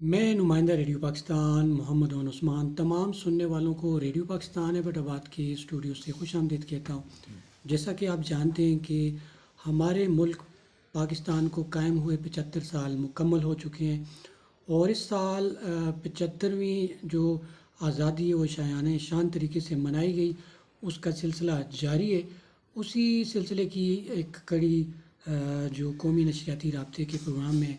میں نمائندہ ریڈیو پاکستان محمد عون عثمان تمام سننے والوں کو ریڈیو پاکستان ایبٹ آباد کے اسٹوڈیو سے خوش آمدید کہتا ہوں۔ جیسا کہ آپ جانتے ہیں کہ ہمارے ملک پاکستان کو قائم ہوئے 75 سال مکمل ہو چکے ہیں، اور اس سال 75ویں جو آزادی ہے وہ شایانہ شان طریقے سے منائی گئی، اس کا سلسلہ جاری ہے۔ اسی سلسلے کی ایک کڑی جو قومی نشریاتی رابطے کے پروگرام میں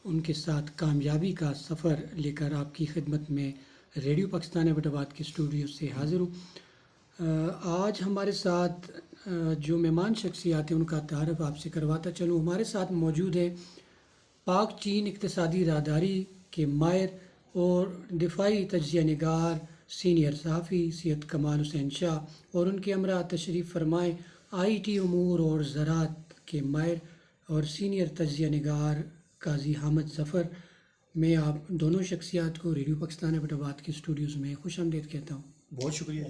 ان کے ساتھ کامیابی کا سفر لے کر آپ کی خدمت میں ریڈیو پاکستان ایبٹ آباد کے اسٹوڈیو سے حاضر ہوں۔ آج ہمارے ساتھ جو مہمان شخصیات ہیں ان کا تعارف آپ سے کرواتا چلوں۔ ہمارے ساتھ موجود ہے پاک چین اقتصادی راہداری کے ماہر اور دفاعی تجزیہ نگار سینئر صحافی سید کمال حسین شاہ، اور ان کے ہمراہ تشریف فرمائے آئی ٹی امور اور زراعت کے ماہر اور سینئر تجزیہ نگار قاضی حامد ظفر۔ میں آپ دونوں شخصیات کو ریڈیو پاکستان ایبٹ آباد کے اسٹوڈیوز میں خوش آمدید کہتا ہوں۔ بہت شکریہ۔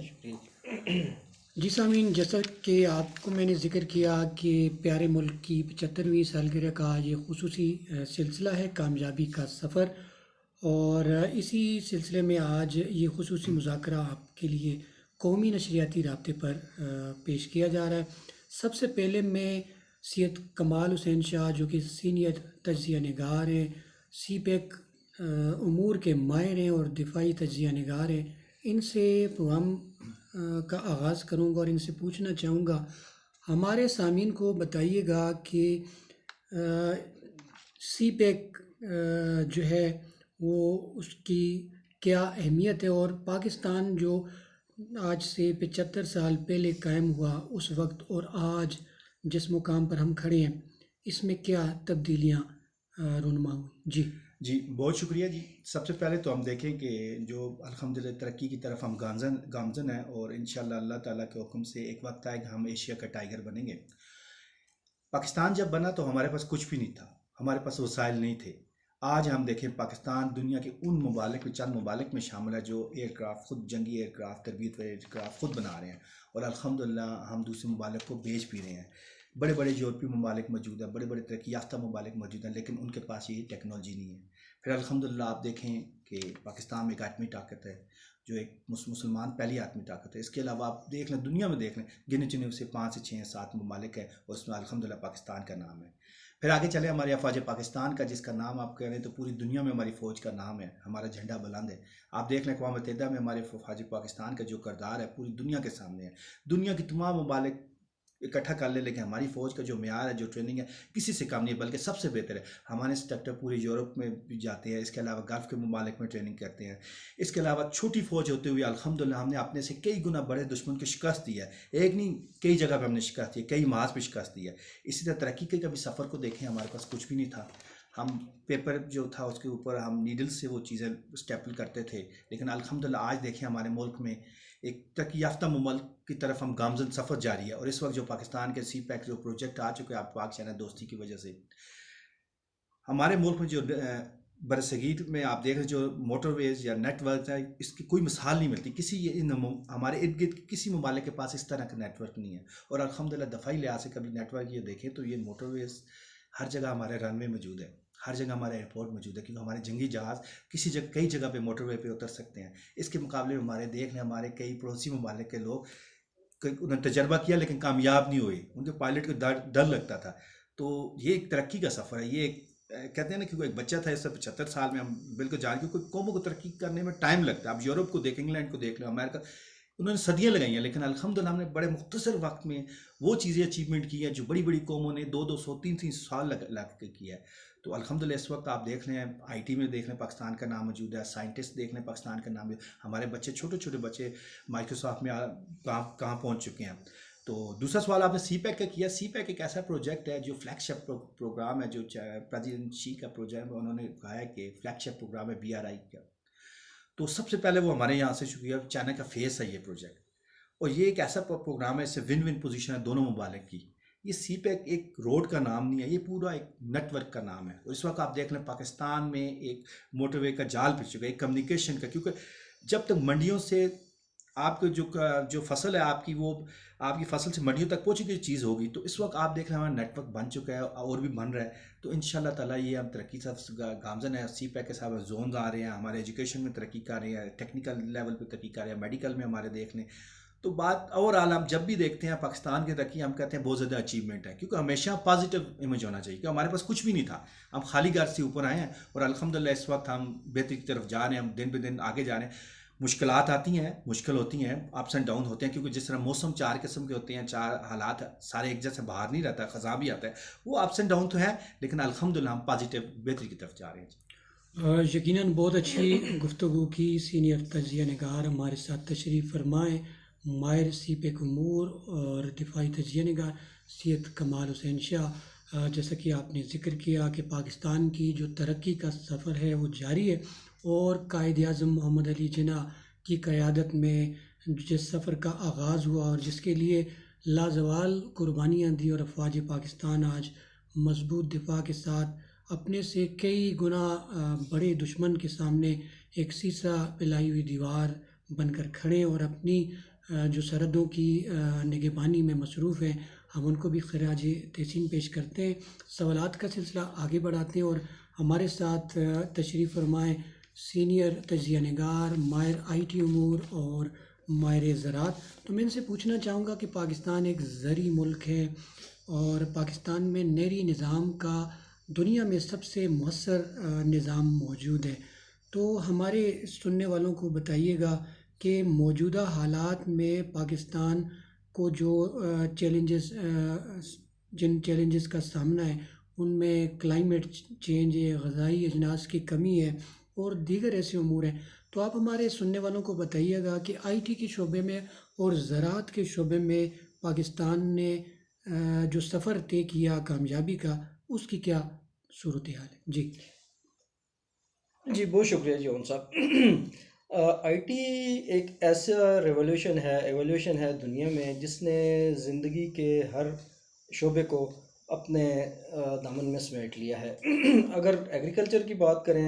جی سامعین، جیسا کہ آپ کو میں نے ذکر کیا کہ پیارے ملک کی 75ویں سالگرہ کا یہ خصوصی سلسلہ ہے کامیابی کا سفر، اور اسی سلسلے میں آج یہ خصوصی مذاکرہ آپ کے لیے قومی نشریاتی رابطے پر پیش کیا جا رہا ہے۔ سب سے پہلے میں سید کمال حسین شاہ جو کہ سینئر تجزیہ نگار ہیں، سی پیک امور کے ماہر ہیں اور دفاعی تجزیہ نگار ہیں، ان سے پروگرام کا آغاز کروں گا اور ان سے پوچھنا چاہوں گا، ہمارے سامعین کو بتائیے گا کہ سی پیک جو ہے وہ اس کی کیا اہمیت ہے، اور پاکستان جو آج سے 75 سال پہلے قائم ہوا اس وقت اور آج جس مقام پر ہم کھڑے ہیں اس میں کیا تبدیلیاں رونما ہوئی۔ جی بہت شکریہ جی۔ سب سے پہلے تو ہم دیکھیں کہ جو الحمدللہ ترقی کی طرف ہم گامزن ہیں، اور انشاءاللہ اللہ تعالیٰ کے حکم سے ایک وقت آئے کہ ہم ایشیا کا ٹائیگر بنیں گے۔ پاکستان جب بنا تو ہمارے پاس کچھ بھی نہیں تھا، ہمارے پاس وسائل نہیں تھے۔ آج ہم دیکھیں پاکستان دنیا کے ان ممالک میں چند ممالک میں شامل ہے جو ایئر کرافٹ خود جنگی ایئر کرافٹ تربیت والے ایئر کرافٹ خود بنا رہے ہیں، اور الحمدللہ ہم دوسرے ممالک کو بیچ بھی رہے ہیں۔ بڑے بڑے یورپی ممالک موجود ہیں، بڑے بڑے ترقی یافتہ ممالک موجود ہیں، لیکن ان کے پاس یہ ٹیکنالوجی نہیں ہے۔ پھر الحمدللہ آپ دیکھیں کہ پاکستان میں ایک ایٹمی طاقت ہے، جو ایک مسلمان پہلی ایٹمی طاقت ہے۔ اس کے علاوہ آپ دیکھ لیں دنیا میں دیکھ لیں، گنے چنے اسے 5 سے 6 7 ممالک ہیں، اور اس میں الحمدللہ پاکستان کا نام ہے۔ پھر آگے چلے ہمارے افواج پاکستان کا، جس کا نام آپ کہہ رہے ہیں تو پوری دنیا میں ہماری فوج کا نام ہے، ہمارا جھنڈا بلند ہے۔ آپ دیکھ لیں اقوام متحدہ میں ہمارے افواج پاکستان کا جو کردار ہے پوری دنیا کے سامنے ہے۔ دنیا کی تمام ممالک اکٹھا کر لے، لیکن ہماری فوج کا جو معیار ہے، جو ٹریننگ ہے، کسی سے کم نہیں ہے، بلکہ سب سے بہتر ہے۔ ہمارے انسٹرکٹر پورے یورپ میں بھی جاتے ہیں، اس کے علاوہ گلف کے ممالک میں ٹریننگ کرتے ہیں۔ اس کے علاوہ چھوٹی فوج ہوتے ہوئے الحمدللہ ہم نے اپنے سے کئی گنا بڑے دشمن کی شکست دی ہے، ایک نہیں کئی جگہ پہ ہم نے شکست دی ہے، کئی محاذ پہ شکست دی ہے۔ اسی طرح ترقی کے کبھی سفر کو دیکھیں، ہمارے پاس کچھ بھی نہیں تھا، ہم پیپر جو تھا اس کے اوپر ہم نیڈل سے وہ چیزیں اسٹیپل کرتے تھے، لیکن الحمدللہ آج دیکھیں ہمارے ملک میں ایک ترقی یافتہ ممالک کی طرف ہم گامزن سفر جاری ہے۔ اور اس وقت جو پاکستان کے سی پیک جو پروجیکٹ آ چکے ہیں آپ پاک چینل دوستی کی وجہ سے، ہمارے ملک میں جو برصغیر میں آپ دیکھ رہے جو موٹر ویز یا نیٹ ورک ہے، اس کی کوئی مثال نہیں ملتی کسی ہمارے ارد گرد کسی ممالک کے پاس اس طرح کا نیٹ ورک نہیں ہے۔ اور الحمدللہ دفاعی لحاظ سے کبھی نیٹ ورک یہ دیکھیں تو یہ موٹر ویز ہر جگہ ہمارے رن وے موجود ہے، ہر جگہ ہمارے ایئرپورٹ موجود ہے، کیونکہ ہمارے جنگی جہاز کسی جگہ کئی جگہ پہ موٹر وے پہ اتر سکتے ہیں۔ اس کے مقابلے میں ہمارے دیکھ لیں ہمارے کئی پڑوسی ممالک کے لوگ انہوں نے تجربہ کیا لیکن کامیاب نہیں ہوئے، ان کے پائلٹ کو ڈر لگتا تھا۔ تو یہ ایک ترقی کا سفر ہے، یہ ایک کہتے ہیں نا کہ ایک بچہ تھا اس سے 75 سال میں ہم بالکل جان کے کوئی قوموں کو ترقی کرنے میں ٹائم لگتا ہے۔ آپ یورپ کو دیکھ، انگلینڈ کو دیکھ لو، امریکہ، انہوں نے صدیاں لگائی ہیں، لیکن الحمدللہ ہم نے بڑے مختصر وقت میں وہ چیزیں اچیومنٹ کی ہیں جو بڑی بڑی قوموں نے 200 300 سال لگ کے کیا ہے۔ تو الحمدللہ اس وقت آپ دیکھ لیں آئی ٹی میں دیکھ لیں پاکستان کا نام موجود ہے، سائنٹسٹ دیکھ لیں پاکستان کا نام، ہمارے بچے چھوٹے چھوٹے بچے مائکروسافٹ میں کہاں پہنچ چکے ہیں۔ تو دوسرا سوال آپ نے سی پیک کا کیا۔ سی پیک ایک ایسا پروجیکٹ ہے جو فلیگ شپ پروگرام ہے، جو پریزیڈنٹ شی کا پروجیکٹ ہے، انہوں نے کہا ہے کہ فلیگ شپ پروگرام ہے BRI کا۔ تو سب سے پہلے وہ ہمارے یہاں سے شروع کیا، چائنا کا فیس ہے یہ پروجیکٹ، اور یہ ایک ایسا پروگرام ہے، اس سے ون ون پوزیشن ہے دونوں ممالک کی۔ یہ سی پیک ایک روڈ کا نام نہیں ہے، یہ پورا ایک نیٹ ورک کا نام ہے۔ اور اس وقت آپ دیکھ لیں پاکستان میں ایک موٹر وے کا جال پھر چکا ہے، ایک کمیونیکیشن کا، کیونکہ جب تک منڈیوں سے آپ کو جو فصل ہے آپ کی، وہ آپ کی فصل سے منڈیوں تک پہنچی ہوئی چیز ہوگی. تو اس وقت آپ دیکھ رہے ہیں ہمارا نیٹ ورک بن چکا ہے اور بھی بن رہا ہے. تو ان شاء اللہ تعالیٰ یہ ہم ترقی صاحب گامزن ہے، سی پیک کے صاحب زونز آ رہے ہیں، ہمارے ایجوکیشن میں ترقی کر رہے ہیں، ٹیکنیکل لیول پہ ترقی کر رہے ہیں، میڈیکل میں ہمارے دیکھ لیں. تو بات اوور آل ہم جب بھی دیکھتے ہیں پاکستان کی ترقی، ہم کہتے ہیں بہت زیادہ اچیومنٹ ہے، کیونکہ ہمیشہ پازیٹیو امیج ہونا چاہیے کہ ہمارے پاس کچھ بھی نہیں تھا، ہم خالی گھر سے اوپر آئے ہیں اور الحمدللہ اس وقت ہم بہتری کی طرف جا رہے ہیں، ہم دن بہ دن آگے جا رہے ہیں. مشکلات آتی ہیں، مشکل ہوتی ہیں، اپس اینڈ ڈاؤن ہوتے ہیں، کیونکہ جس طرح موسم 4 قسم کے ہوتے ہیں، 4 حالات سارے ایک جیسے باہر نہیں رہتا، خزاں بھی آتا ہے، وہ اپس اینڈ ڈاؤن تو ہے، لیکن الحمدللہ ہم پازیٹیو بہتری کی طرف جا رہے ہیں. یقیناً بہت اچھی گفتگو کی. سینئر تجزیہ نگار ہمارے ساتھ تشریف فرمائے، ماہر سی پیک امور اور دفاعی تجزیہ نگار سید کمال حسین شاہ. جیسا کہ آپ نے ذکر کیا کہ پاکستان کی جو ترقی کا سفر ہے وہ جاری ہے، اور قائد اعظم محمد علی جناح کی قیادت میں جس سفر کا آغاز ہوا اور جس کے لیے لازوال قربانیاں دی، اور افواج پاکستان آج مضبوط دفاع کے ساتھ اپنے سے کئی گنا بڑے دشمن کے سامنے ایک سیسا پلائی ہوئی دیوار بن کر کھڑے اور اپنی جو سرحدوں کی نگہبانی میں مصروف ہیں، ہم ان کو بھی خراج تحسین پیش کرتے ہیں. سوالات کا سلسلہ آگے بڑھاتے ہیں اور ہمارے ساتھ تشریف فرمائیں سینئر تجزیہ نگار، ماہر آئی ٹی امور اور ماہر زراعت. تو میں ان سے پوچھنا چاہوں گا کہ پاکستان ایک زرعی ملک ہے اور پاکستان میں نہری نظام کا دنیا میں سب سے مؤثر نظام موجود ہے. تو ہمارے سننے والوں کو بتائیے گا کہ موجودہ حالات میں پاکستان کو جو چیلنجز جن چیلنجز کا سامنا ہے ان میں کلائمیٹ چینج ہے، غذائی اجناس کی کمی ہے اور دیگر ایسے امور ہیں. تو آپ ہمارے سننے والوں کو بتائیے گا کہ آئی ٹی کے شعبے میں اور زراعت کے شعبے میں پاکستان نے جو سفر طے کیا کامیابی کا، اس کی کیا صورتحال ہے؟ جی جی بہت شکریہ جی اون صاحب. آئی ٹی ایک ایسا ایولیوشن ہے دنیا میں جس نے زندگی کے ہر شعبے کو اپنے دامن میں سمیٹ لیا ہے. اگر ایگریکلچر کی بات کریں،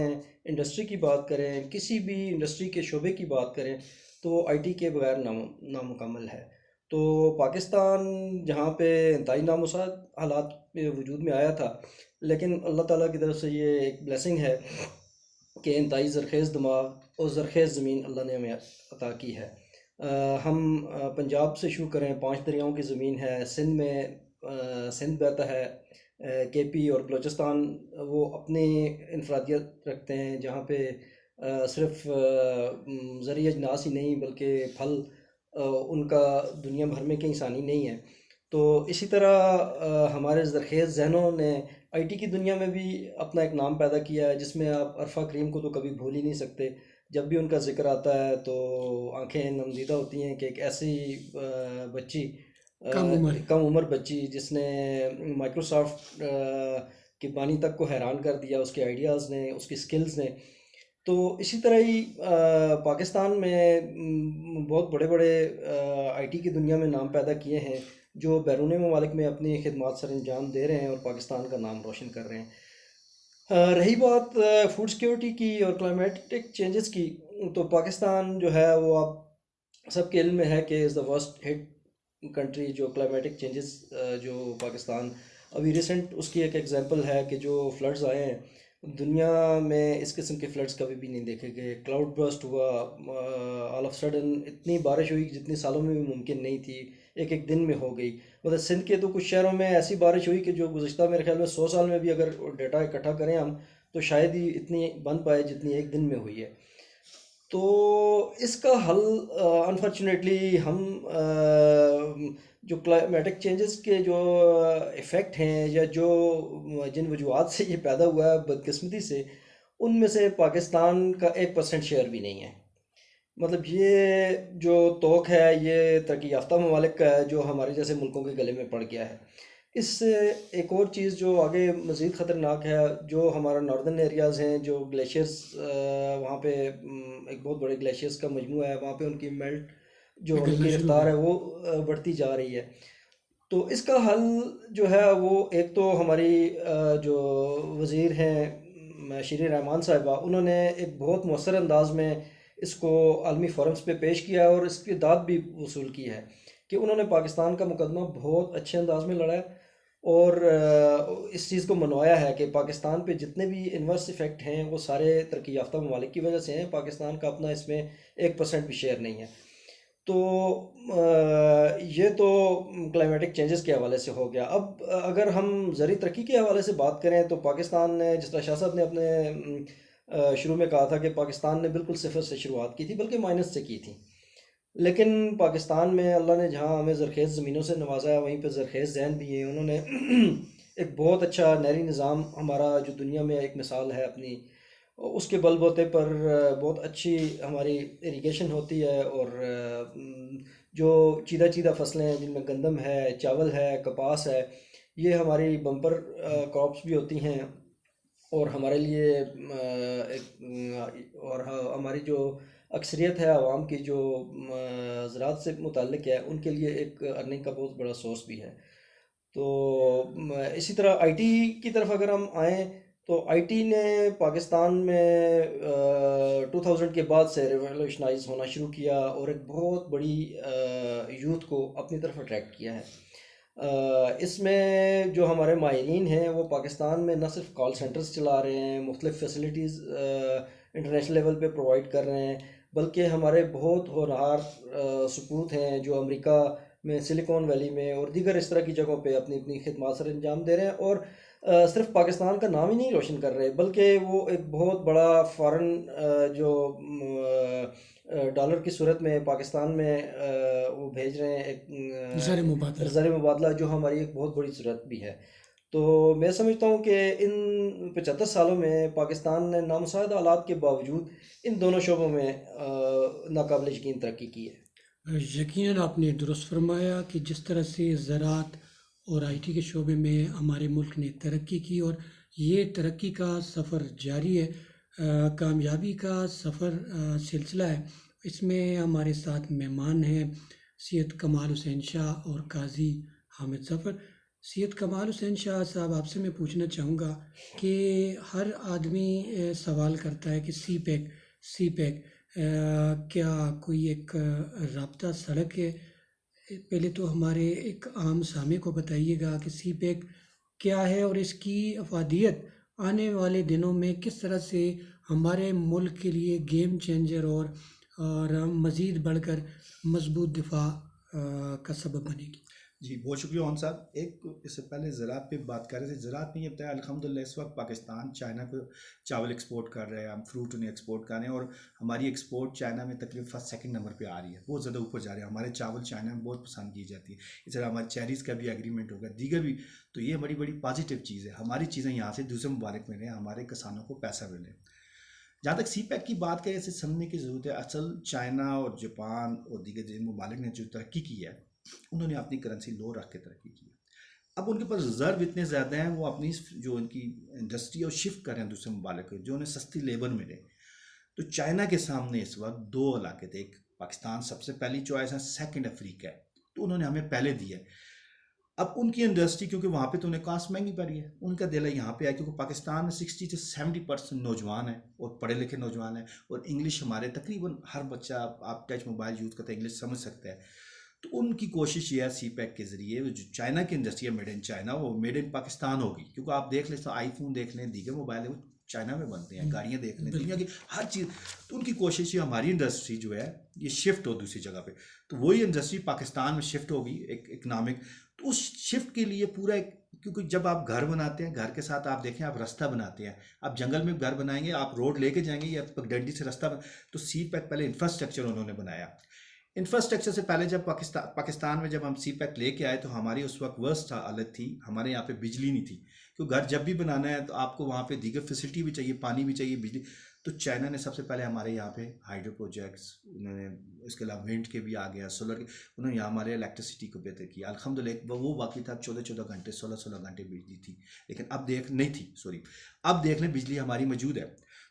انڈسٹری کی بات کریں، کسی بھی انڈسٹری کے شعبے کی بات کریں، تو آئی ٹی کے بغیر نامکمل ہے. تو پاکستان جہاں پہ انتہائی نامساعد حالات پہ وجود میں آیا تھا، لیکن اللہ تعالیٰ کی طرف سے یہ ایک بلیسنگ ہے کہ انتہائی زرخیز دماغ اور زرخیز زمین اللہ نے ہمیں عطا کی ہے. ہم پنجاب سے شروع کریں، 5 دریاؤں کی زمین ہے. سندھ میں سندھ بہتا ہے، کے پی اور بلوچستان وہ اپنی انفرادیت رکھتے ہیں، جہاں پہ صرف زرعی اجناس ہی نہیں بلکہ پھل ان کا دنیا بھر میں کہیں ثانی نہیں ہے. تو اسی طرح ہمارے زرخیز ذہنوں نے آئی ٹی کی دنیا میں بھی اپنا ایک نام پیدا کیا ہے، جس میں آپ عرفہ کریم کو تو کبھی بھول ہی نہیں سکتے. جب بھی ان کا ذکر آتا ہے تو آنکھیں نمزیدہ ہوتی ہیں کہ ایک ایسی بچی، کم عمر. کم عمر بچی جس نے مائکروسافٹ کے بانی تک کو حیران کر دیا، اس کے آئیڈیاز نے، اس کی سکلز نے. تو اسی طرح ہی پاکستان میں بہت بڑے بڑے آئی ٹی کی دنیا میں نام پیدا کیے ہیں جو بیرون ممالک میں اپنی خدمات سر انجام دے رہے ہیں اور پاکستان کا نام روشن کر رہے ہیں. رہی بات فوڈ سیکیورٹی کی اور کلائمیٹک چینجز کی، تو پاکستان جو ہے وہ آپ سب کے علم میں ہے کہ از دا ورسٹ ہٹ کنٹری. جو کلائمیٹک چینجز جو پاکستان ابھی ریسنٹ اس کی ایک ایگزامپل ہے کہ جو فلڈز آئے ہیں دنیا میں اس قسم کے فلڈز کبھی بھی نہیں دیکھے گئے. کلاؤڈ برسٹ ہوا، آل آف سڈن اتنی بارش ہوئی جتنی سالوں میں بھی ممکن نہیں تھی، ایک دن میں ہو گئی. مطلب سندھ کے تو کچھ شہروں میں ایسی بارش ہوئی کہ جو گزشتہ میرے خیال میں 100 سال میں بھی اگر ڈیٹا اکٹھا کریں ہم تو شاید ہی اتنی بن پائے جتنی ایک دن میں ہوئی ہے. تو اس کا حل انفارچونیٹلی ہم جو کلائمیٹک چینجز کے جو ایفیکٹ ہیں یا جو جن وجوہات سے یہ پیدا ہوا ہے بدقسمتی سے، ان میں سے پاکستان کا 1% شیئر بھی نہیں ہے. مطلب یہ جو توق ہے یہ ترقی یافتہ ممالک کا ہے جو ہمارے جیسے ملکوں کے گلے میں پڑ گیا ہے. اس سے ایک اور چیز جو آگے مزید خطرناک ہے، جو ہمارا ناردرن ایریاز ہیں، جو گلیشیئرز وہاں پہ ایک بہت بڑے گلیشیئرز کا مجموعہ ہے، وہاں پہ ان کی میلٹ جو ہونے پگھلنا کی شروع ہو رفتار ہے گیا. وہ بڑھتی جا رہی ہے. تو اس کا حل جو ہے وہ ایک تو ہماری جو وزیر ہیں شیریں رحمان صاحبہ، انہوں نے ایک بہت مؤثر انداز میں اس کو عالمی فورمز پہ پیش کیا ہے اور اس کی داد بھی وصول کی ہے کہ انہوں نے پاکستان کا مقدمہ بہت اچھے انداز میں لڑا ہے، اور اس چیز کو منوایا ہے کہ پاکستان پہ جتنے بھی انورس ایفیکٹ ہیں وہ سارے ترقی یافتہ ممالک کی وجہ سے ہیں، پاکستان کا اپنا اس میں 1% بھی شیئر نہیں ہے۔ تو یہ تو کلائمیٹک چینجز کے حوالے سے ہو گیا۔ اب اگر ہم زرعی ترقی کے حوالے سے بات کریں تو پاکستان نے، جس طرح شاہ صاحب نے اپنے شروع میں کہا تھا کہ پاکستان نے بالکل صفر سے شروعات کی تھی، بلکہ مائنس سے کی تھی، لیکن پاکستان میں اللہ نے جہاں ہمیں زرخیز زمینوں سے نوازا ہے وہیں پہ زرخیز ذہن بھی ہیں۔ انہوں نے ایک بہت اچھا نہری نظام، ہمارا جو دنیا میں ایک مثال ہے اپنی، اس کے بل بوتے پر بہت اچھی ہماری اریگیشن ہوتی ہے، اور جو چیدہ چیدہ فصلیں ہیں جن میں گندم ہے، چاول ہے، کپاس ہے، یہ ہماری بمپر کراپس بھی ہوتی ہیں، اور ہمارے لیے اور ہماری جو اکثریت ہے عوام کی جو زراعت سے متعلق ہے ان کے لیے ایک ارننگ کا بہت بڑا سورس بھی ہے۔ تو اسی طرح آئی ٹی کی طرف اگر ہم آئیں تو آئی ٹی نے پاکستان میں 2000 کے بعد سے ریولیوشنائز ہونا شروع کیا اور ایک بہت بڑی یوتھ کو اپنی طرف اٹریکٹ کیا ہے۔ اس میں جو ہمارے ماہرین ہیں وہ پاکستان میں نہ صرف کال سینٹرز چلا رہے ہیں، مختلف فیسلٹیز انٹرنیشنل لیول پہ پرووائڈ کر رہے ہیں، بلکہ ہمارے بہت ہونہار سپوت ہیں جو امریکہ میں، سلیکون ویلی میں اور دیگر اس طرح کی جگہوں پہ اپنی اپنی خدمات سر انجام دے رہے ہیں، اور صرف پاکستان کا نام ہی نہیں روشن کر رہے بلکہ وہ ایک بہت بڑا فارن جو ڈالر کی صورت میں پاکستان میں وہ بھیج رہے ہیں، ایک زر مبادلہ۔ زر مبادلہ، جو ہماری ایک بہت بڑی ضرورت بھی ہے۔ تو میں سمجھتا ہوں کہ ان 75 سالوں میں پاکستان نے نامساعد حالات کے باوجود ان دونوں شعبوں میں ناقابل یقین ترقی کی ہے۔ یقیناً آپ نے درست فرمایا کہ جس طرح سے زراعت اور آئی ٹی کے شعبے میں ہمارے ملک نے ترقی کی، اور یہ ترقی کا سفر جاری ہے، کامیابی کا سفر سلسلہ ہے۔ اس میں ہمارے ساتھ مہمان ہیں سید کمال حسین شاہ اور قاضی حامد ظفر۔ سید کمال حسین شاہ صاحب، آپ سے میں پوچھنا چاہوں گا کہ ہر آدمی سوال کرتا ہے کہ سی پیک کیا کوئی ایک رابطہ سڑک ہے؟ پہلے تو ہمارے ایک عام سامع کو بتائیے گا کہ سی پیک کیا ہے اور اس کی افادیت آنے والے دنوں میں کس طرح سے ہمارے ملک کے لیے گیم چینجر اور مزید بڑھ کر مضبوط دفاع کا سبب بنے گی۔ جی بہت شکریہ عون صاحب۔ ایک اس سے پہلے زراعت پہ بات کر رہے تھے، زراعت میں یہ بتایا الحمدللہ اس وقت پاکستان چائنا کو چاول ایکسپورٹ کر رہے ہیں، ہم فروٹ انہیں ایکسپورٹ کر رہے ہیں، اور ہماری ایکسپورٹ چائنا میں تقریباً فرسٹ سیکنڈ نمبر پہ آ رہی ہے، بہت زیادہ اوپر جا رہے ہیں۔ ہمارے چاول چائنا میں بہت پسند کی جاتی ہے، اس طرح ہمارے چیریز کا بھی ایگریمنٹ ہو گیا، دیگر بھی۔ تو یہ بڑی بڑی پازیٹیو چیز ہے، ہماری چیزیں یہاں سے دوسرے ممالک میں رہیں، ہمارے کسانوں کو پیسہ ملے۔ جہاں تک سی پیک کی بات کریں، اسے سمجھنے کی ضرورت ہے۔ اصل چائنا اور جاپان اور دیگر جن ممالک نے جو ترقی کی ہے انہوں نے اپنی کرنسی لو رکھ کے ترقی کی ہے۔ اب ان کے پاس ریزرو اتنے زیادہ ہیں، وہ اپنی جو ان کی انڈسٹری ہے وہ شفٹ کر رہے ہیں دوسرے ممالک کو، جو انہیں سستی لیبر ملے۔ تو چائنا کے سامنے اس وقت دو علاقے تھے، ایک پاکستان سب سے پہلی چوائس ہے، سیکنڈ افریقہ ہے، تو انہوں نے ہمیں پہلے دیا ہے۔ اب ان کی انڈسٹری کیونکہ وہاں پہ تو انہیں کاسٹ مہنگی پڑ رہی ہے، ان کا دل ہے یہاں پہ آیا، کیونکہ پاکستان میں 60 سے 70% نوجوان ہیں اور پڑھے لکھے نوجوان ہیں، اور انگلش ہمارے تقریباً ہر بچہ، آپ ٹچ موبائل یوز کرتے ہیں، انگلش سمجھ سکتا ہے۔ تو ان کی کوشش یہ ہے سی پیک کے ذریعے جو چائنا کی انڈسٹری ہے میڈ ان چائنا، وہ میڈ ان پاکستان ہوگی، کیونکہ آپ دیکھ لیں تو آئی فون دیکھ لیں، دیگر موبائل ہیں وہ چائنا میں بنتے ہیں، گاڑیاں دیکھ لیں، دنیا کی ہر چیز۔ تو ان کی کوشش یہ ہماری انڈسٹری جو ہے یہ شفٹ ہو دوسری جگہ پہ، تو وہی انڈسٹری پاکستان میں شفٹ ہوگی ایک اکنامک۔ تو اس شفٹ کے لیے پورا ایک، کیونکہ جب آپ گھر بناتے ہیں، گھر کے ساتھ آپ دیکھیں آپ راستہ بناتے ہیں، آپ جنگل میں گھر بنائیں گے، آپ روڈ لے کے جائیں گے یا پگڈنڈی سے راستہ تو سی پیک پہلے انفراسٹرکچر انہوں نے بنایا۔ انفراسٹرکچر سے پہلے جب پاکستان میں جب ہم سی پیک لے کے آئے تو ہماری اس وقت ورسٹ حالت تھی، ہمارے یہاں پہ بجلی نہیں تھی، کیونکہ گھر جب بھی بنانا ہے تو آپ کو وہاں پہ دیگر فیسلٹی بھی چاہیے، پانی بھی چاہیے، بجلی۔ تو چائنا نے سب سے پہلے ہمارے یہاں پہ ہائیڈرو پروجیکٹس، انہوں نے اس کے علاوہ ونڈ کے بھی آ گیا، سولر کے، انہوں نے یہاں ہمارے الیکٹریسٹی کو بہتر کیا الحمدللہ۔ وہ باقی تھا 14 گھنٹے 16 گھنٹے بجلی تھی، لیکن اب اب دیکھ لیں بجلی ہماری موجود ہے۔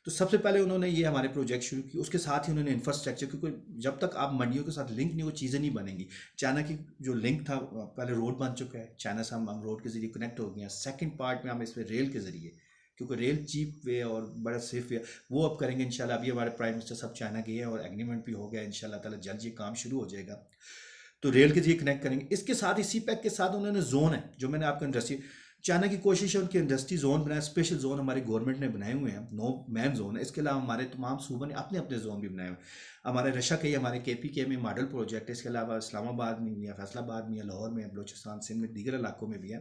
تو سب سے پہلے انہوں نے یہ ہمارے پروجیکٹ شروع کی، اس کے ساتھ ہی انہوں نے انفراسٹرکچر، کیونکہ جب تک آپ منڈیوں کے ساتھ لنک نہیں، وہ چیزیں نہیں بنیں گی۔ چائنا کی جو لنک تھا پہلے روڈ بن چکا ہے، چائنا سے ہم روڈ کے ذریعے کنیکٹ ہو گئے ہیں، سیکنڈ پارٹ میں ہم اس پہ ریل کے ذریعے کیونکہ ریل چیپ وے اور بڑا سیف وے وہ اب کریں گے انشاءاللہ. ابھی ہمارے پرائم منسٹر صاحب چائنا گئے ہیں اور ایگریمنٹ بھی ہو گیا انشاءاللہ تعالیٰ جلد یہ کام شروع ہو جائے گا. تو ریل کے ذریعے کنیکٹ کریں گے. اس کے ساتھ ہی سی پیک کے ساتھ انہوں نے زون ہے جو میں نے آپ کو انڈسٹری چائنا کی کوشش ہے ان کی انڈسٹری زون بنایا, اسپیشل زون ہماری گورنمنٹ نے بنائے ہوئے ہیں, 9 مین زون ہے. اس کے علاوہ ہمارے تمام صوبوں نے اپنے اپنے زون بھی بنائے ہوئے ہیں. ہمارے رشا کے ہمارے کے پی کے میں ماڈل پروجیکٹ ہے, اس کے علاوہ اسلام آباد میں یا فیصل آباد میں یا لاہور میں بلوچستان سندھ میں دیگر علاقوں میں بھی ہے.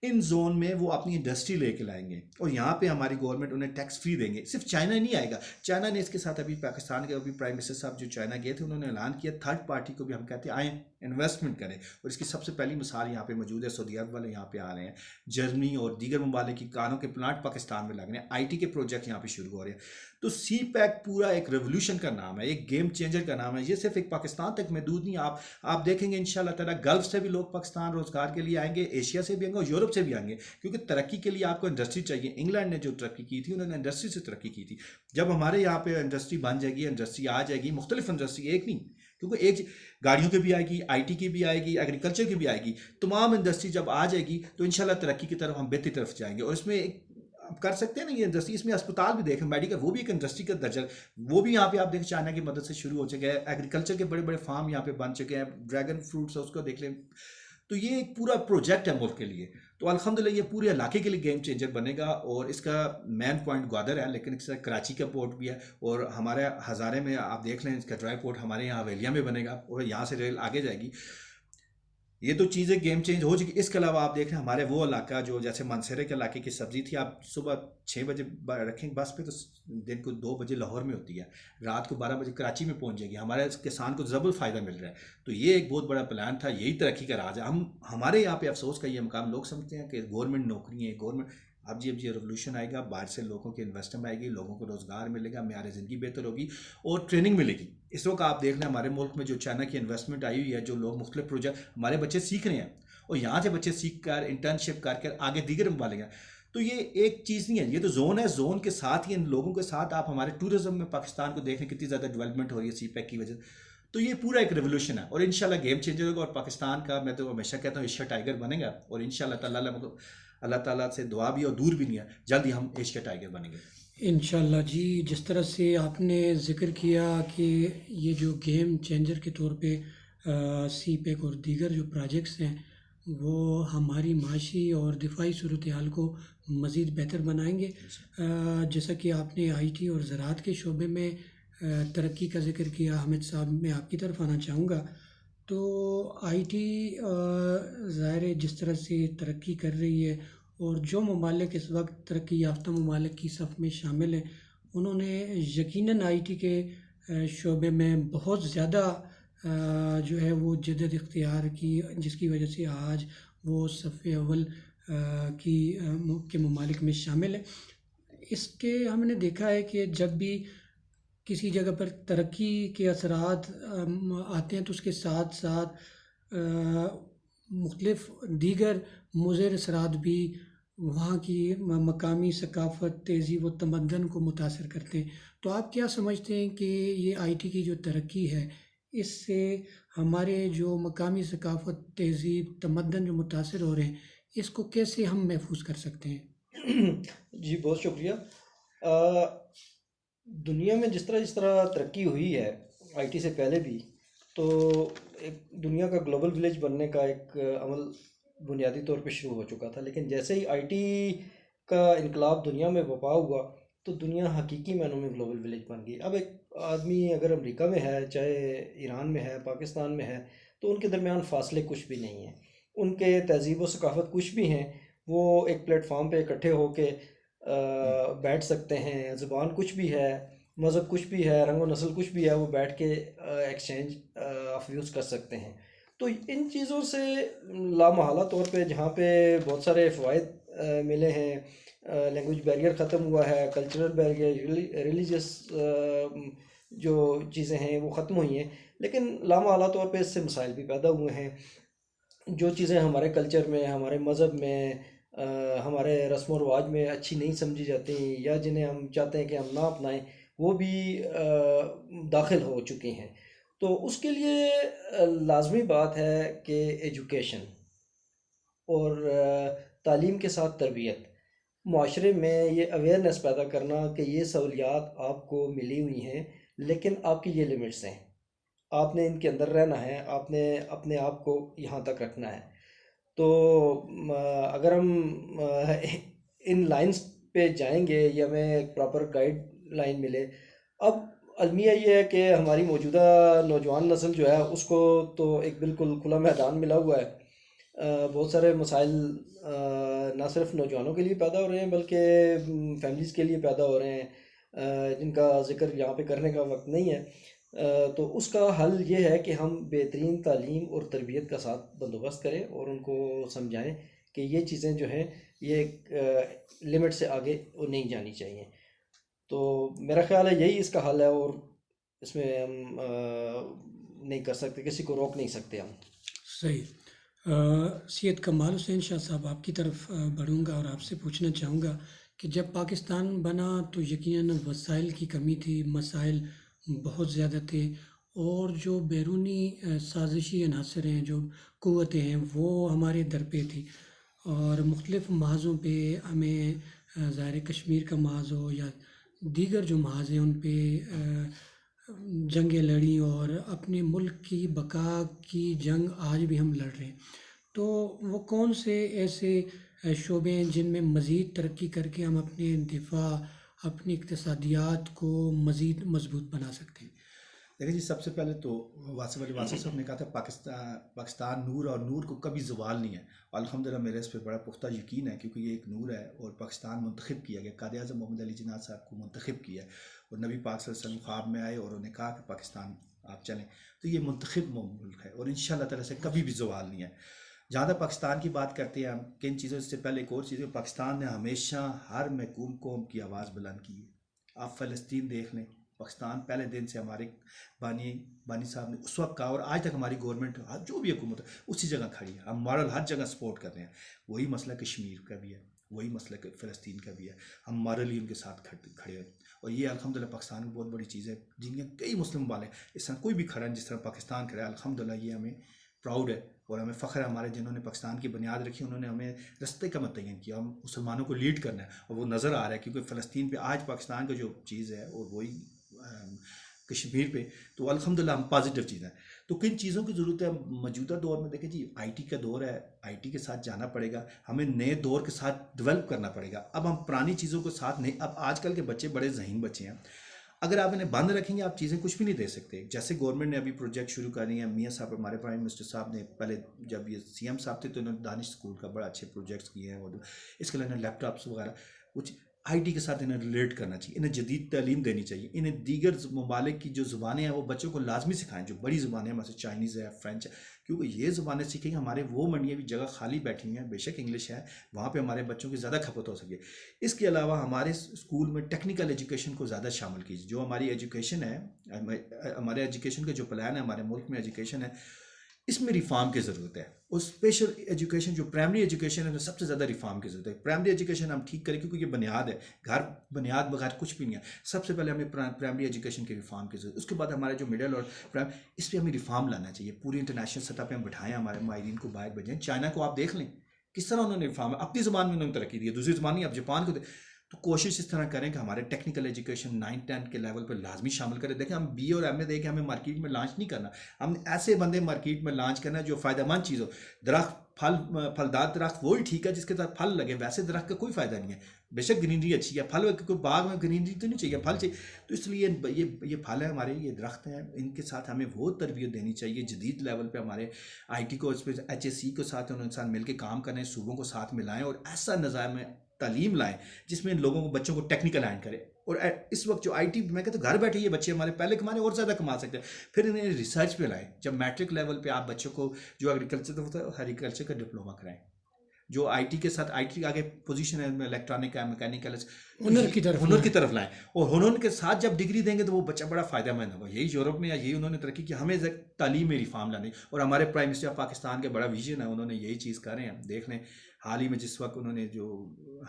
ان زون میں وہ اپنی انڈسٹری لے کے لائیں گے اور یہاں پہ ہماری گورنمنٹ انہیں ٹیکس فری دیں گے. صرف چائنا نہیں آئے گا, چائنا نے اس کے ساتھ ابھی پاکستان کے ابھی پرائم منسٹر صاحب جو چائنا گئے تھے انہوں نے اعلان کیا تھرڈ پارٹی کو بھی ہم کہتے ہیں آئیں انویسٹمنٹ کریں. اور اس کی سب سے پہلی مثال یہاں پہ موجود ہے, سعودی عرب والے یہاں پہ آ رہے ہیں, جرمنی اور دیگر ممالک کی کاروں کے پلانٹ پاکستان میں لگ رہے ہیں, آئی ٹی کے پروجیکٹ یہاں پہ شروع ہو رہے ہیں. تو سی پیک پورا ایک ریولوشن کا نام ہے, ایک گیم چینجر کا نام ہے. یہ صرف ایک پاکستان تک محدود نہیں, آپ دیکھیں گے انشاءاللہ تعالیٰ گلف سے بھی لوگ پاکستان روزگار کے لیے آئیں گے, ایشیا سے بھی آئیں گے اور یورپ سے بھی آئیں گے, کیونکہ ترقی کے لیے آپ کو انڈسٹری چاہیے. انگلینڈ نے جو ترقی کی تھی انہوں نے انڈسٹری سے ترقی کی تھی. جب ہمارے یہاں پہ انڈسٹری بن جائے گی, انڈسٹری آ جائے گی, مختلف انڈسٹری ایک نہیں, کیونکہ ایک گاڑیوں کی بھی آئے گی, آئی ٹی کی بھی آئے گی, ایگریکلچر کی بھی آئے گی, تمام انڈسٹری جب آ جائے گی تو انشاءاللہ ترقی کی طرف ہم بہتری طرف جائیں گے. اور اس میں ایک آپ کر سکتے ہیں نا یہ انڈسٹری, اس میں اسپتال بھی دیکھیں, میڈیکل, وہ بھی ایک انڈسٹری کا درجہ, وہ بھی یہاں پہ آپ دیکھیں چائنا کی مدد سے شروع ہو چکے ہیں. ایگریکلچر کے بڑے بڑے فارم یہاں پہ بن چکے ہیں, ڈریگن فروٹس ہے اس کو دیکھ لیں. تو یہ ایک پورا پروجیکٹ ہے ملک کے لیے. تو الحمدللہ یہ پورے علاقے کے لیے گیم چینجر بنے گا. اور اس کا مین پوائنٹ گوادر ہے, لیکن اس کا کراچی کا پورٹ بھی ہے, اور ہمارے ہزارے میں آپ دیکھ لیں اس کا ڈرائی پورٹ ہمارے یہاں حویلیہ میں بنے گا, اور یہاں سے ریل آگے جائے گی. یہ تو چیزیں گیم چینج ہو چکی. اس کے علاوہ آپ دیکھ رہے ہیں ہمارے وہ علاقہ جو جیسے منصرے کے علاقے کی سبزی تھی, آپ صبح 6 بجے رکھیں بس پہ تو دن کو 2 بجے لاہور میں ہوتی ہے, رات کو 12 بجے کراچی میں پہنچ جائے گی. ہمارے کسان کو زبر فائدہ مل رہا ہے. تو یہ ایک بہت بڑا پلان تھا, یہی ترقی کا راز ہے. ہمارے یہاں پہ افسوس کا یہ مقام, لوگ سمجھتے ہیں کہ گورنمنٹ نوکری ہے, گورنمنٹ اب یہ ریولوشن آئے گا, باہر سے لوگوں کی انویسٹمنٹ آئے گی, لوگوں کو روزگار ملے گا, معیار زندگی بہتر ہوگی اور ٹریننگ ملے گی. اس وقت آپ دیکھ لیں ہمارے ملک میں جو چائنا کی انویسٹمنٹ آئی ہوئی ہے, جو لوگ مختلف پروجیکٹ ہمارے بچے سیکھ رہے ہیں, اور یہاں سے بچے سیکھ کر انٹرنشپ کر کے آگے دیگر ممالک ہیں. تو یہ ایک چیز نہیں ہے, یہ تو زون ہے. زون کے ساتھ ہی ان لوگوں کے ساتھ آپ ہمارے ٹورزم میں پاکستان کو دیکھیں کتنی زیادہ ڈیولپمنٹ ہو رہی ہے سی پیک کی وجہ سے. تو یہ پورا ایک ریولوشن ہے اور انشاءاللہ گیم چینجر ہوگا. اور پاکستان کا میں تو ہمیشہ کہتا ہوں ایشیا ٹائیگر بنے گا, اور انشاءاللہ تعالیٰ اللہ تعالیٰ سے دعا بھی اور دور بھی نہیں ہے, جلد ہی ہم ایشیا ٹائیگر بنیں گے انشاءاللہ. جی جس طرح سے آپ نے ذکر کیا کہ یہ جو گیم چینجر کے طور پہ سی پیک اور دیگر جو پروجیکٹس ہیں وہ ہماری معاشی اور دفاعی صورتحال کو مزید بہتر بنائیں گے. جیسا کہ آپ نے آئی ٹی اور زراعت کے شعبے میں ترقی کا ذکر کیا, حامد صاحب میں آپ کی طرف آنا چاہوں گا. تو آئی ٹی ظاہر ہے جس طرح سے ترقی کر رہی ہے, اور جو ممالک اس وقت ترقی یافتہ ممالک کی صف میں شامل ہیں انہوں نے یقیناً آئی ٹی کے شعبے میں بہت زیادہ جو ہے وہ جدت اختیار کی, جس کی وجہ سے آج وہ صف اول کے ممالک میں شامل ہے. اس کے ہم نے دیکھا ہے کہ جب بھی کسی جگہ پر ترقی کے اثرات آتے ہیں تو اس کے ساتھ ساتھ مختلف دیگر مضر اثرات بھی وہاں کی مقامی ثقافت, تہذیب و تمدن کو متاثر کرتے ہیں. تو آپ کیا سمجھتے ہیں کہ یہ آئی ٹی کی جو ترقی ہے اس سے ہمارے جو مقامی ثقافت, تہذیب, تمدن جو متاثر ہو رہے ہیں اس کو کیسے ہم محفوظ کر سکتے ہیں؟ جی بہت شکریہ. دنیا میں جس طرح ترقی ہوئی ہے آئی ٹی سے پہلے بھی, تو ایک دنیا کا گلوبل ولیج بننے کا ایک عمل بنیادی طور پہ شروع ہو چکا تھا. لیکن جیسے ہی آئی ٹی کا انقلاب دنیا میں برپا ہوا تو دنیا حقیقی معنوں میں گلوبل ولیج بن گئی. اب ایک آدمی اگر امریکہ میں ہے, چاہے ایران میں ہے, پاکستان میں ہے, تو ان کے درمیان فاصلے کچھ بھی نہیں ہیں, ان کے تہذیب و ثقافت کچھ بھی ہیں, وہ ایک پلیٹ فارم پہ اکٹھے ہو کے بیٹھ سکتے ہیں. زبان کچھ بھی ہے, مذہب کچھ بھی ہے, رنگ و نسل کچھ بھی ہے, وہ بیٹھ کے ایکسچینج آف ویوز کر سکتے ہیں. تو ان چیزوں سے لامحالہ طور پہ جہاں پہ بہت سارے فوائد ملے ہیں, لینگویج بیریئر ختم ہوا ہے, کلچرل بیریئر, ریلیجیس جو چیزیں ہیں وہ ختم ہوئی ہیں, لیکن لامحالہ طور پہ اس سے مسائل بھی پیدا ہوئے ہیں. جو چیزیں ہمارے کلچر میں, ہمارے مذہب میں, ہمارے رسم و رواج میں اچھی نہیں سمجھی جاتی یا جنہیں ہم چاہتے ہیں کہ ہم نہ اپنائیں, وہ بھی داخل ہو چکی ہیں. تو اس کے لیے لازمی بات ہے کہ ایجوکیشن اور تعلیم کے ساتھ تربیت, معاشرے میں یہ اویئرنیس پیدا کرنا کہ یہ سہولیات آپ کو ملی ہوئی ہیں، لیکن آپ کی یہ لمٹس ہیں، آپ نے ان کے اندر رہنا ہے، آپ نے اپنے آپ کو یہاں تک رکھنا ہے. تو اگر ہم ان لائنس پہ جائیں گے یا ہمیں ایک پراپر گائیڈ لائن ملے. اب المیہ یہ ہے کہ ہماری موجودہ نوجوان نسل جو ہے اس کو تو ایک بالکل کھلا میدان ملا ہوا ہے. بہت سارے مسائل نہ صرف نوجوانوں کے لیے پیدا ہو رہے ہیں بلکہ فیملیز کے لیے پیدا ہو رہے ہیں، جن کا ذکر یہاں پہ کرنے کا وقت نہیں ہے. تو اس کا حل یہ ہے کہ ہم بہترین تعلیم اور تربیت کا ساتھ بندوبست کریں اور ان کو سمجھائیں کہ یہ چیزیں جو ہیں یہ لمٹ سے آگے وہ نہیں جانی چاہیے. تو میرا خیال ہے یہی اس کا حل ہے، اور اس میں ہم نہیں کر سکتے، کسی کو روک نہیں سکتے ہم. صحیح. سید کمال حسین شاہ صاحب، آپ کی طرف بڑھوں گا اور آپ سے پوچھنا چاہوں گا کہ جب پاکستان بنا تو یقیناً وسائل کی کمی تھی، مسائل بہت زیادہ تھے، اور جو بیرونی سازشی عناصر ہیں، جو قوتیں ہیں، وہ ہمارے در پہ تھی، اور مختلف محاذوں پہ ہمیں ظاہر کشمیر کا محاذ ہو یا دیگر جو محاذ ہیں ان پہ جنگیں لڑیں، اور اپنے ملک کی بقا کی جنگ آج بھی ہم لڑ رہے ہیں. تو وہ کون سے ایسے شعبے ہیں جن میں مزید ترقی کر کے ہم اپنے دفاع، اپنی اقتصادیات کو مزید مضبوط بنا سکتے ہیں؟ دیکھیں جی، سب سے پہلے تو واصف علی واصف صاحب نے کہا تھا پاکستان نور، اور نور کو کبھی زوال نہیں ہے. اور الحمدللہ میرے اس پہ بڑا پختہ یقین ہے، کیونکہ یہ ایک نور ہے اور پاکستان منتخب کیا گیا. قائد اعظم محمد علی جناح صاحب کو منتخب کیا ہے، اور نبی پاک صلی اللہ علیہ وسلم خواب میں آئے اور انہوں نے کہا کہ پاکستان آپ چلیں. تو یہ منتخب ملک ہے اور ان شاء اللہ تعالیٰ سے کبھی بھی زوال نہیں ہے. جہاں تک پاکستان کی بات کرتے ہیں ہم، کن چیزوں سے پہلے ایک اور چیز ہے، پاکستان نے ہمیشہ ہر محکوم قوم کی آواز بلند کی ہے. آپ فلسطین دیکھ لیں، پاکستان پہلے دن سے ہمارے بانی صاحب نے اس وقت کہا، اور آج تک ہماری گورنمنٹ جو بھی حکومت ہے اسی جگہ کھڑی ہے. ہم مارل ہر جگہ سپورٹ کر رہے ہیں. وہی مسئلہ کشمیر کا بھی ہے، وہی مسئلہ فلسطین کا بھی ہے. ہم مارلی ان کے ساتھ کھڑے ہیں، اور یہ الحمدللہ پاکستان کی بہت بڑی چیز ہے. جن کے کئی مسلم ممالک اس طرح کوئی بھی کھڑا ہے جس طرح پاکستان کھڑا ہے، الحمدللہ یہ ہمیں پراؤڈ ہے اور ہمیں فخر ہے. ہمارے جنہوں نے پاکستان کی بنیاد رکھی انہوں نے ہمیں رستے کا متعین کیا. ہم مسلمانوں کو لیڈ کرنا ہے، اور وہ نظر آ رہا ہے، کیونکہ فلسطین پہ آج پاکستان کا جو چیز ہے اور وہی کشمیر پہ، تو الحمدللہ ہم پازیٹیو چیز ہیں. تو کن چیزوں کی ضرورت ہے موجودہ دور میں؟ دیکھیں جی، آئی ٹی کا دور ہے، آئی ٹی کے ساتھ جانا پڑے گا، ہمیں نئے دور کے ساتھ ڈیولپ کرنا پڑے گا. اب ہم پرانی چیزوں کو ساتھ نہیں، اب آج کل کے بچے بڑے ذہین بچے ہیں، اگر آپ انہیں بند رکھیں گے آپ چیزیں کچھ بھی نہیں دے سکتے. جیسے گورنمنٹ نے ابھی پروجیکٹ شروع کر رہی ہیں، میاں صاحب ہمارے پرائم منسٹر صاحب نے پہلے جب یہ سی ایم صاحب تھے تو انہوں نے دانش اسکول کا بڑا اچھے پروجیکٹس کیے ہیں، اور اس کے لیے انہیں لیپ ٹاپس وغیرہ کچھ آئی ٹی کے ساتھ انہیں ریلیٹ کرنا چاہیے. انہیں جدید تعلیم دینی چاہیے. انہیں دیگر ممالک کی جو زبانیں ہیں وہ بچوں کو لازمی سکھائیں، جو بڑی زبانیں ہیں، جیسے چائنیز ہے، فرینچ ہے، کیونکہ یہ زبانیں سیکھیں گے. ہمارے وہ منڈیاں بھی جگہ خالی بیٹھی ہوئی ہیں، بے شک انگلش ہے، وہاں پہ ہمارے بچوں کی زیادہ کھپت ہو سکے. اس کے علاوہ ہمارے اسکول میں ٹیکنیکل ایجوکیشن کو زیادہ شامل کیجیے. جو ہماری ایجوکیشن ہے، ہمارے ایجوکیشن کا جو پلان ہے ہمارے ملک میں ایجوکیشن ہے، اس میں ریفارم کی ضرورت ہے. اور اسپیشل ایجوکیشن جو پرائمری ایجوکیشن ہے، سب سے زیادہ ریفارم کی ضرورت ہے. پرائمری ایجوکیشن ہم ٹھیک کریں کیونکہ یہ بنیاد ہے، گھر بنیاد بغیر کچھ بھی نہیں ہے. سب سے پہلے ہمیں پرائمری ایجوکیشن کی ریفارم کی ضرورت ہے. اس کے بعد ہمارے جو مڈل اور پرائم، اس پہ ہمیں ریفارم لانا چاہیے. پوری انٹرنیشنل سطح پہ ہم بٹھائیں، ہمارے ماہرین کو باہر بھیجیں. چائنا کو آپ دیکھ لیں کس طرح انہوں نے ریفارم اپنی زبان میں انہوں نے ترقی دی ہے، دوسری زبان نہیں. اب جاپان کو تو کوشش اس طرح کریں کہ ہمارے ٹیکنیکل ایجوکیشن 9-10 کے لیول پہ لازمی شامل کریں. دیکھیں ہم بی اور ایم اے دے کے ہمیں مارکیٹ میں لانچ نہیں کرنا، ہم ایسے بندے مارکیٹ میں لانچ کرنا جو فائدہ مند چیز ہو. درخت پھلدار درخت وہی ٹھیک ہے جس کے ساتھ پھل لگے، ویسے درخت کا کوئی فائدہ نہیں ہے. بے شک گرینری اچھی ہے، پھل کوئی باغ میں گرینری تو نہیں چاہیے، پھل چاہیے. تو اس لیے یہ پھل ہے ہمارے، یہ درخت ہیں، ان کے ساتھ ہمیں وہ تربیت دینی چاہیے. جدید لیول پہ ہمارے آئی ٹی کو، اس پہ ایچ ایس سی کے ساتھ انسان مل کے کام کریں، صوبوں کو ساتھ ملائیں اور ایسا نظام تعلیم لائیں جس میں لوگوں کو، بچوں کو ٹیکنیکل اینڈ کرے. اور اس وقت جو آئی ٹی، میں کہتا ہوں گھر بیٹھے یہ بچے ہمارے پہلے کمانے اور زیادہ کما سکتے ہیں. پھر انہیں ریسرچ پہ لائیں. جب میٹرک لیول پہ آپ بچوں کو جو ایگریکلچر ہوتا ہے ایگریکلچر کا ڈپلوما کرائیں. جو آئی ٹی کے ساتھ، آئی ٹی آگے پوزیشن ہے الیکٹرانک ہے، میکینیکل، ہنر کی طرف لائیں. اور ہنر کے ساتھ جب ڈگری دیں گے تو وہ بچہ بڑا فائدہ مند ہوگا. یہی یورپ میں یا یہی انہوں نے ترقی کی. ہمیں تعلیم میں ریفارم لانی، اور ہمارے پرائم منسٹر پاکستان کے بڑا ویژن ہے، انہوں نے یہی چیز کر رہے ہیں. دیکھ لیں حال ہی میں جس وقت انہوں نے جو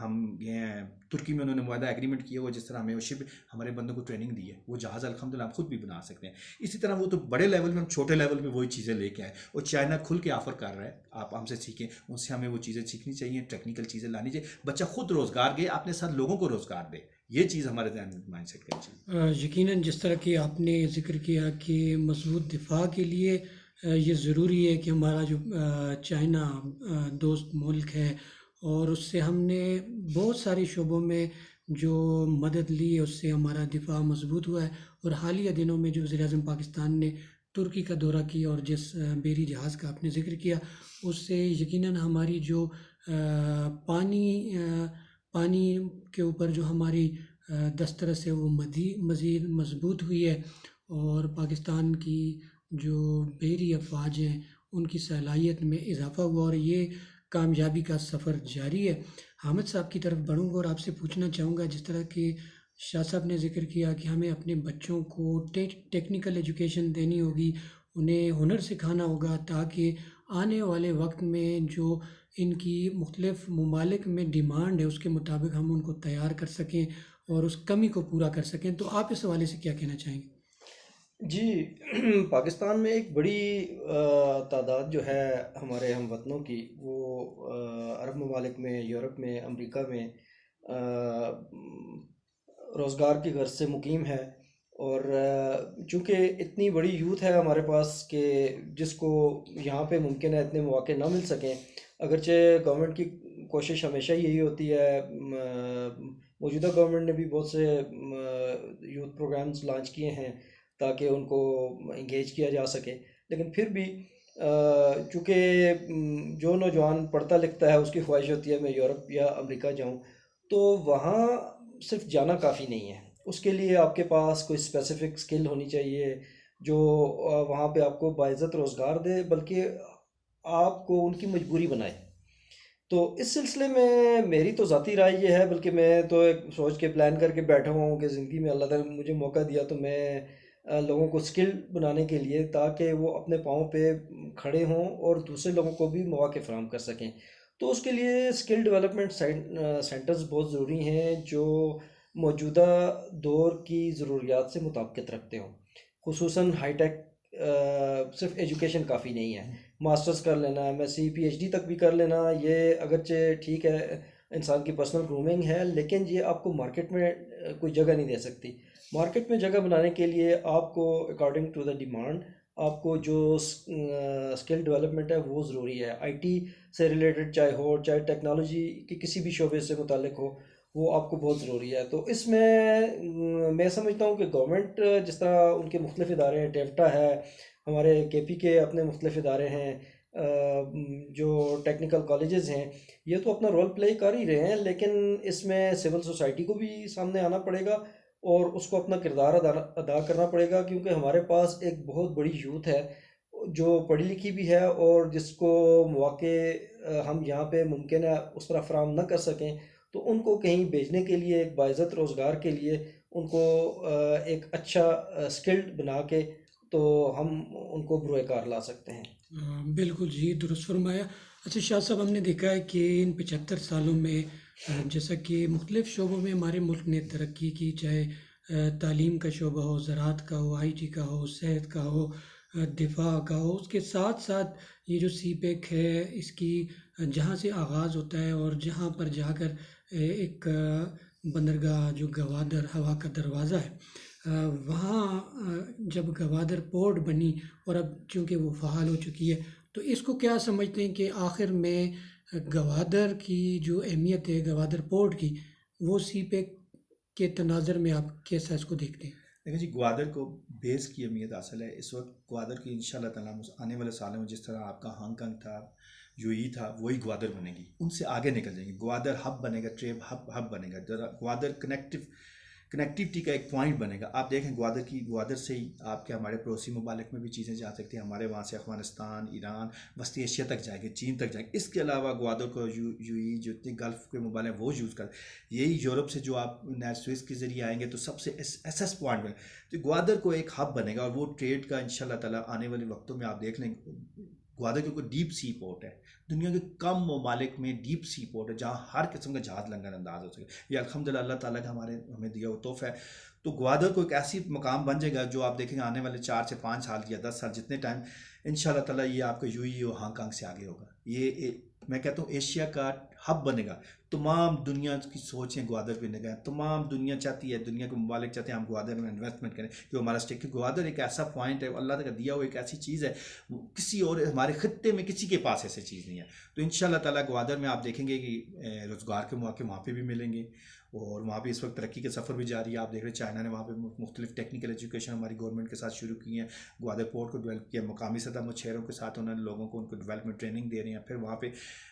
ہم گئے ہیں ترکی میں، انہوں نے معاہدہ ایگریمنٹ کیا ہوا، جس طرح ہمیں وہ شپ ہمارے بندوں کو ٹریننگ دی ہے، وہ جہاز الحمدللہ ہم خود بھی بنا سکتے ہیں. اسی طرح وہ تو بڑے لیول میں، ہم چھوٹے لیول پہ وہی چیزیں لے کے آئے. اور چائنا کھل کے آفر کر رہا ہے آپ ہم سے سیکھیں، ان سے ہمیں وہ چیزیں سیکھنی چاہیے، ٹیکنیکل چیزیں لانی چاہیے. بچہ خود روزگار دے، اپنے ساتھ لوگوں کو روزگار دے، یہ چیز ہمارے ذہن میں مائنڈ سیٹ کرنی چاہیے. یقیناً جس طرح کہ آپ نے ذکر کیا کہ مضبوط دفاع کے لیے یہ ضروری ہے کہ ہمارا جو چائنا دوست ملک ہے، اور اس سے ہم نے بہت سارے شعبوں میں جو مدد لی ہے، اس سے ہمارا دفاع مضبوط ہوا ہے. اور حالیہ دنوں میں جو وزیر اعظم پاکستان نے ترکی کا دورہ کیا اور جس بیری جہاز کا آپ نے ذکر کیا، اس سے یقیناً ہماری جو پانی کے اوپر جو ہماری دسترس ہے وہ مزید مضبوط ہوئی ہے، اور پاکستان کی جو بحری افواج ہیں ان کی صلاحیت میں اضافہ ہوا، اور یہ کامیابی کا سفر جاری ہے. حامد صاحب کی طرف بڑھوں گا اور آپ سے پوچھنا چاہوں گا، جس طرح کہ شاہ صاحب نے ذکر کیا کہ ہمیں اپنے بچوں کو ٹیکنیکل ایجوکیشن دینی ہوگی، انہیں ہنر سکھانا ہوگا، تاکہ آنے والے وقت میں جو ان کی مختلف ممالک میں ڈیمانڈ ہے اس کے مطابق ہم ان کو تیار کر سکیں اور اس کمی کو پورا کر سکیں. تو آپ اس حوالے سے کیا کہنا چاہیں گے؟ جی، پاکستان میں ایک بڑی تعداد جو ہے ہمارے ہم وطنوں کی، وہ عرب ممالک میں، یورپ میں، امریکہ میں روزگار کی غرض سے مقیم ہے. اور چونکہ اتنی بڑی یوتھ ہے ہمارے پاس کہ جس کو یہاں پہ ممکن ہے اتنے مواقع نہ مل سکیں، اگرچہ گورنمنٹ کی کوشش ہمیشہ یہی ہوتی ہے. موجودہ گورنمنٹ نے بھی بہت سے یوتھ پروگرامز لانچ کیے ہیں تاکہ ان کو انگیج کیا جا سکے، لیکن پھر بھی چونکہ جو نوجوان پڑھتا لکھتا ہے اس کی خواہش ہوتی ہے میں یورپ یا امریکہ جاؤں، تو وہاں صرف جانا کافی نہیں ہے. اس کے لیے آپ کے پاس کوئی اسپیسیفک اسکل ہونی چاہیے جو وہاں پہ آپ کو باعزت روزگار دے، بلکہ آپ کو ان کی مجبوری بنائے. تو اس سلسلے میں میری تو ذاتی رائے یہ ہے، بلکہ میں تو ایک سوچ کے پلان کر کے بیٹھا ہوا ہوں کہ زندگی میں اللہ تعالیٰ نے مجھے موقع دیا تو میں لوگوں کو اسکل بنانے کے لیے، تاکہ وہ اپنے پاؤں پہ کھڑے ہوں اور دوسرے لوگوں کو بھی مواقع فراہم کر سکیں. تو اس کے لیے اسکل ڈیولپمنٹ سینٹرز بہت ضروری ہیں جو موجودہ دور کی ضروریات سے مطابقت رکھتے ہوں. خصوصاً ہائی ٹیک صرف ایجوکیشن کافی نہیں ہے، ماسٹرز کر لینا، M S C, P H D تک بھی کر لینا، یہ اگرچہ ٹھیک ہے انسان کی پرسنل گرومنگ ہے، لیکن یہ آپ کو مارکیٹ میں کوئی جگہ نہیں دے سکتی. مارکیٹ میں جگہ بنانے کے لیے آپ کو اکارڈنگ ٹو دا ڈیمانڈ آپ کو جو اسکل ڈیولپمنٹ ہے وہ ضروری ہے. آئی ٹی سے ریلیٹڈ چاہے ٹیکنالوجی کی کسی بھی شعبے سے متعلق ہو، وہ آپ کو بہت ضروری ہے. تو اس میں سمجھتا ہوں کہ گورنمنٹ جس طرح ان کے مختلف ادارے ہیں، ٹیفٹا ہے، ہمارے کے پی کے اپنے مختلف ادارے ہیں، جو ٹیکنیکل کالجز ہیں، یہ تو اپنا رول پلے کر ہی رہے ہیں، لیکن اس میں سول سوسائٹی کو بھی سامنے آنا پڑے گا اور اس کو اپنا کردار ادا کرنا پڑے گا، کیونکہ ہمارے پاس ایک بہت بڑی یوتھ ہے جو پڑھی لکھی بھی ہے اور جس کو مواقع ہم یہاں پہ ممکن ہے اس طرح فراہم نہ کر سکیں، تو ان کو کہیں بھیجنے کے لیے، ایک باعزت روزگار کے لیے ان کو ایک اچھا اسکلڈ بنا کے تو ہم ان کو بروئے کار لا سکتے ہیں. بالکل جی، درست فرمایا. اچھا شاہ صاحب، ہم نے دیکھا ہے کہ ان 75 سالوں میں جیسا کہ مختلف شعبوں میں ہمارے ملک نے ترقی کی، چاہے تعلیم کا شعبہ ہو، زراعت کا ہو، آئی ٹی کا ہو، صحت کا ہو، دفاع کا ہو. اس کے ساتھ ساتھ یہ جو سی پیک ہے، اس کی جہاں سے آغاز ہوتا ہے اور جہاں پر جا کر ایک بندرگاہ جو گوادر ہوا کا دروازہ ہے، وہاں جب گوادر پورٹ بنی اور اب چونکہ وہ فعال ہو چکی ہے، تو اس کو کیا سمجھتے ہیں کہ آخر میں گوادر کی جو اہمیت ہے، گوادر پورٹ کی، وہ سی پیک کے تناظر میں آپ کیسا اس کو دیکھتے ہیں؟ دیکھیں جی، گوادر کو بیس کی اہمیت حاصل ہے اس وقت. گوادر کی انشاءاللہ تعالیٰ آنے والے سالوں میں جس طرح آپ کا ہانگ کانگ تھا، یو ای تھا، وہی گوادر بنے گی، ان سے آگے نکل جائیں گی. گوادر ہب بنے گا، ٹریڈ ہب بنے گا. گوادر کنیکٹیوٹی کا ایک پوائنٹ بنے گا. آپ دیکھیں گوادر سے ہی آپ کے ہمارے پڑوسی ممالک میں بھی چیزیں جا سکتی ہیں. ہمارے وہاں سے افغانستان، ایران، وسطی ایشیا تک جائے گی، چین تک جائیں گے. اس کے علاوہ گوادر کو یو ای جو اتنے گلف کے ممالک ہیں وہ یوز کر، یہی یورپ سے جو آپ سوئس کے ذریعے آئیں گے تو سب سے ایس پوائنٹ بنے. تو گوادر کو ایک ہب بنے گا اور وہ ٹریڈ کا انشاءاللہ تعالیٰ آنے والے وقتوں میں آپ دیکھ لیں گوادر کیونکہ ڈیپ سی پورٹ ہے، دنیا کے کم ممالک میں ڈیپ سی پورٹ ہے جہاں ہر قسم کا جہاز لنگر انداز ہو سکے. یہ الحمدللہ اللہ تعالیٰ کا ہمیں دیا ہوا تحفہ ہے. تو گوادر کو ایک ایسی مقام بن جائے گا جو آپ دیکھیں گے آنے والے 4 سے 5 سال یا 10 سال جتنے ٹائم ان شاء اللہ تعالیٰ یہ آپ کا یو اے اور ہانگ کانگ سے آگے ہوگا. یہ میں کہتا ہوں ایشیا کا ہب بنے گا. تمام دنیا کی سوچیں گوادر پہ نگاہ، تمام دنیا چاہتی ہے، دنیا کے ممالک چاہتے ہیں ہم گوادر میں انویسٹمنٹ کریں کہ ہمارا اسٹیک، کہ گوادر ایک ایسا پوائنٹ ہے اللہ کا دیا ہوا ایک ایسی چیز ہے کسی اور ہمارے خطے میں کسی کے پاس ایسی چیز نہیں ہے. تو ان شاء اللہ تعالیٰ گوادر میں آپ دیکھیں گے کہ روزگار کے مواقع وہاں پہ بھی ملیں گے، اور وہاں پہ اس وقت ترقی کا سفر بھی جاری ہے. آپ دیکھ رہے ہیں چائنا نے وہاں پہ مختلف ٹیکنیکل ایجوکیشن ہماری گورنمنٹ کے ساتھ شروع کی ہیں، گوادر پورٹ کو ڈیولپ کیا، مقامی سطح مچھیروں کے ساتھ انہوں نے لوگوں کو ان کو ڈیولپمنٹ ٹریننگ دے رہے ہیں. پھر وہاں پہ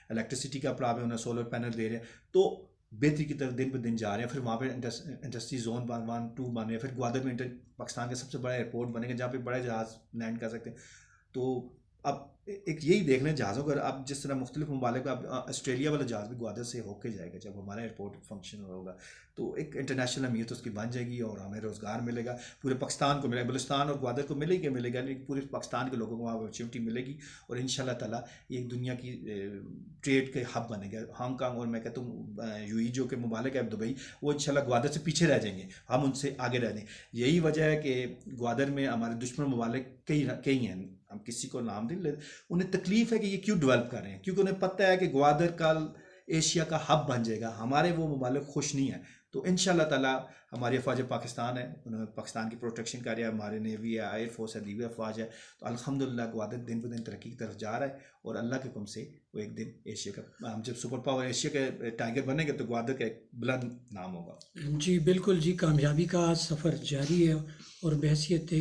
الیکٹریسٹی کا پرابلم ہے، انہیں سولر پینل دے رہے ہیں. تو بہتری کی طرف دن پہ دن جا رہے ہیں. پھر وہاں پہ انڈسٹری زون 1 2 بن رہے ہیں. پھر گوادر میں پاکستان کا سب سے بڑا ایئرپورٹ بنے گا جہاں پہ بڑے جہاز لینڈ کر سکتے ہیں. تو اب ایک یہی دیکھ لیں جہازوں کا، اب جس طرح مختلف ممالک اب آسٹریلیا والا جہاز بھی گوادر سے ہو کے جائے گا جب ہمارا ایئرپورٹ فنکشن ہوگا. تو ایک انٹرنیشنل اہمیت اس کی بن جائے گی اور ہمیں روزگار ملے گا، پورے پاکستان کو ملے گا. بلوچستان اور گوادر کو ملے گا لیکن پورے پاکستان کے لوگوں کو وہاں اپرچونیٹی ملے گی. اور ان شاء اللہ تعالیٰ یہ ایک دنیا کی ٹریڈ کے ہب بنے گا. ہانگ کانگ اور میں کہتا ہوں یو ای جو کہ ممالک ہے دبئی، وہ ان شاء اللہ گوادر سے پیچھے رہ جائیں گے، ہم ان سے آگے رہ جائیں. یہی وجہ ہے کہ گوادر میں ہمارے دشمن ممالک کئی ہیں، ہم کسی کو نام دیں، انہیں تکلیف ہے کہ یہ کیوں ڈیولپ کر رہے ہیں، کیونکہ انہیں پتہ ہے کہ گوادر کل ایشیا کا ہب بن جائے گا. ہمارے وہ ممالک خوش نہیں ہیں. تو ان شاء اللہ تعالیٰ ہماری افواج پاکستان ہے، انہوں نے پاکستان کی پروٹیکشن کر رہا ہے، ہمارے نیوی ہے، ایئر فورس ہے، دیگر افواج ہے. تو الحمدللہ گوادر دن بہ دن ترقی کی طرف جا رہا ہے، اور اللہ کے حکم سے وہ ایک دن ایشیا کا، ہم جب سپر پاور ایشیا کے ٹائگر بنیں گے تو گوادر کا ایک بلند نام ہوگا. جی بالکل جی، کامیابی کا سفر جاری ہے، اور بحیثیت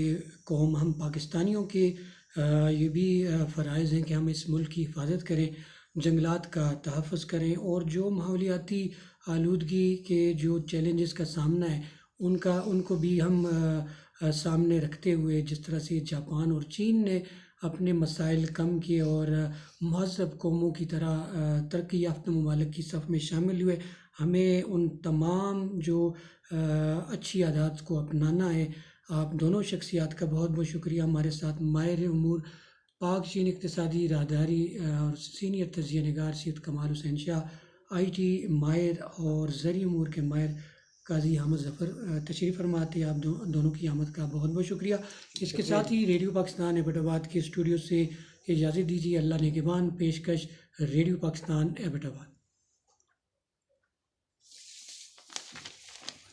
قوم ہم پاکستانیوں کے یہ بھی فرائض ہیں کہ ہم اس ملک کی حفاظت کریں، جنگلات کا تحفظ کریں، اور جو ماحولیاتی آلودگی کے جو چیلنجز کا سامنا ہے ان کو بھی ہم سامنے رکھتے ہوئے، جس طرح سے جاپان اور چین نے اپنے مسائل کم کیے اور مہذب قوموں کی طرح ترقی یافتہ ممالک کی صف میں شامل ہوئے، ہمیں ان تمام جو اچھی عادات کو اپنانا ہے. آپ دونوں شخصیات کا بہت بہت شکریہ. ہمارے ساتھ ماہر امور پاک چین اقتصادی راہداری اور سینئر تجزیہ نگار سید کمال حسین شاہ، آئی ٹی ماہر اور زرعی امور کے ماہر قاضی احمد ظفر تشریف فرماتے ہیں. آپ دونوں کی آمد کا بہت بہت شکریہ. اس کے ساتھ ہی ریڈیو پاکستان ایبٹ آباد کے اسٹوڈیو سے اجازت دیجیے. اللہ نگہبان. پیشکش ریڈیو پاکستان ایبٹ آباد.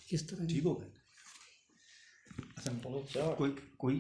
کس طرح ٹھیک ہو گئے؟ چار کوئی